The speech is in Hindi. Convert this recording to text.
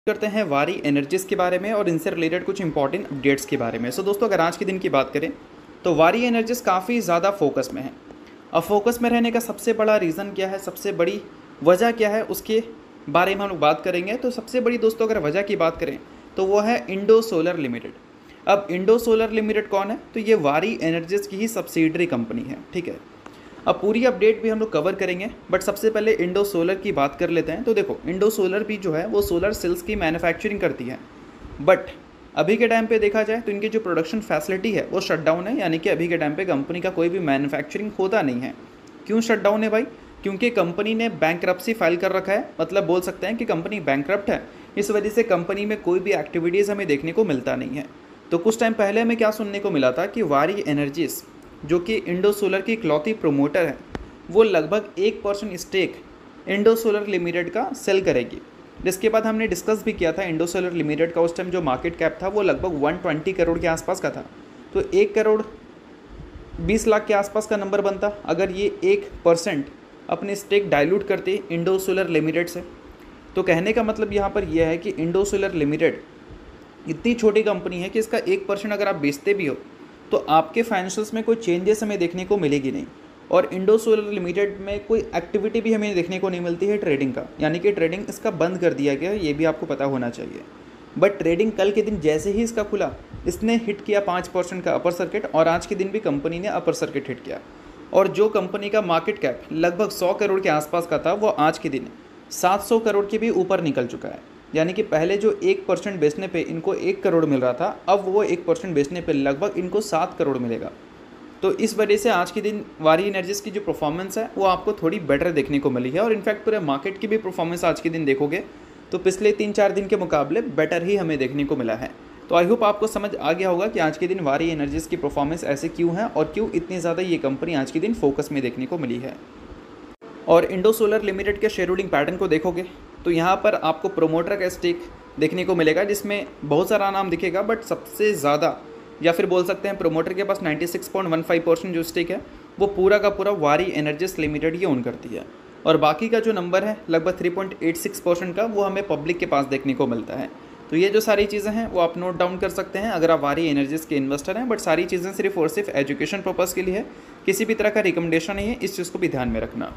करते हैं वारी एनर्जीज के बारे में और इनसे रिलेटेड कुछ इंपॉर्टेंट अपडेट्स के बारे में। दोस्तों, अगर आज के दिन की बात करें तो वारी एनर्जीज काफ़ी ज़्यादा फोकस में है। अब फोकस में रहने का सबसे बड़ा रीज़न क्या है, सबसे बड़ी वजह क्या है, उसके बारे में हम लोग बात करेंगे। तो सबसे बड़ी दोस्तों अगर वजह की बात करें तो वो है इंडो सोलर लिमिटेड। अब इंडो सोलर लिमिटेड कौन है? तो ये वारी एनर्जीज की ही सब्सिडरी कंपनी है। ठीक है, अब पूरी अपडेट भी हम लोग कवर करेंगे, बट सबसे पहले इंडो सोलर की बात कर लेते हैं। तो देखो, इंडो सोलर भी जो है वो सोलर सेल्स की मैन्युफैक्चरिंग करती है, बट अभी के टाइम पे देखा जाए तो इनकी जो प्रोडक्शन फैसिलिटी है वो शट डाउन है। यानी कि अभी के टाइम पे कंपनी का कोई भी मैन्युफैक्चरिंग होता नहीं है। क्यों शट डाउन है भाई? क्योंकि कंपनी ने बैंकरप्सी फाइल कर रखा है, मतलब बोल सकते हैं कि कंपनी बैंकरप्ट है। इस वजह से कंपनी में कोई भी एक्टिविटीज़ हमें देखने को मिलता नहीं है। तो कुछ टाइम पहले हमें क्या सुनने को मिला था कि वारी एनर्जीज जो कि इंडो सोलर की इकलौती प्रोमोटर है, वो लगभग 1% स्टेक इंडो सोलर लिमिटेड का सेल करेगी। जिसके बाद हमने डिस्कस भी किया था, इंडो सोलर लिमिटेड का उस टाइम जो मार्केट कैप था वो लगभग 120 करोड़ के आसपास का था। तो 1 करोड़ 20 लाख के आसपास का नंबर बनता अगर ये 1% अपने स्टेक डाइल्यूट करते इंडो सोलर लिमिटेड से। तो कहने का मतलब यहाँ पर यह है कि इंडो सोलर लिमिटेड इतनी छोटी कंपनी है कि इसका 1% अगर आप बेचते भी हो तो आपके फाइनेंशियल्स में कोई चेंजेस हमें देखने को मिलेगी नहीं। और इंडो सोलर लिमिटेड में कोई एक्टिविटी भी हमें देखने को नहीं मिलती है ट्रेडिंग का, यानी कि ट्रेडिंग इसका बंद कर दिया गया है, ये भी आपको पता होना चाहिए। बट ट्रेडिंग कल के दिन जैसे ही इसका खुला, इसने हिट किया 5% का अपर सर्किट, और आज के दिन भी कंपनी ने अपर सर्किट हिट किया। और जो कंपनी का मार्केट कैप लगभग 100 करोड़ के आसपास का था, वो आज के दिन 700 करोड़ के भी ऊपर निकल चुका है। यानी कि पहले जो 1% बेचने पे इनको 1 करोड़ मिल रहा था, अब वो 1% बेचने पे लगभग इनको 7 करोड़ मिलेगा। तो इस वजह से आज के दिन वारी एनर्जीज की जो परफॉर्मेंस है वो आपको थोड़ी बेटर देखने को मिली है। और इनफैक्ट पूरे मार्केट की भी परफॉर्मेंस आज के दिन देखोगे तो पिछले 3-4 दिन के मुकाबले बेटर ही हमें देखने को मिला है। तो आई होप आपको समझ आ गया होगा कि आज के दिन वारी एनर्जीज की परफॉर्मेंस ऐसे क्यों है और क्यों इतनी ज़्यादा ये कंपनी आज के दिन फोकस में देखने को मिली है। और इंडो सोलर लिमिटेड के शेयर होल्डिंग पैटर्न को देखोगे तो यहाँ पर आपको प्रोमोटर का स्टेक देखने को मिलेगा, जिसमें बहुत सारा नाम दिखेगा, बट सबसे ज़्यादा या फिर बोल सकते हैं प्रोमोटर के पास 96.15% जो स्टेक है वो पूरा का पूरा वारी एनर्जीज लिमिटेड ही ओन करती है। और बाकी का जो नंबर है लगभग 3.86% का, वो हमें पब्लिक के पास देखने को मिलता है। तो ये जो सारी चीज़ें हैं वो आप नोट डाउन कर सकते हैं अगर आप वारी एनर्जीज के इन्वेस्टर हैं। बट सारी चीज़ें सिर्फ और सिर्फ एजुकेशन पर्पज़ के लिए है, किसी भी तरह का रिकमेंडेशन नहीं है, इस चीज़ को भी ध्यान में रखना।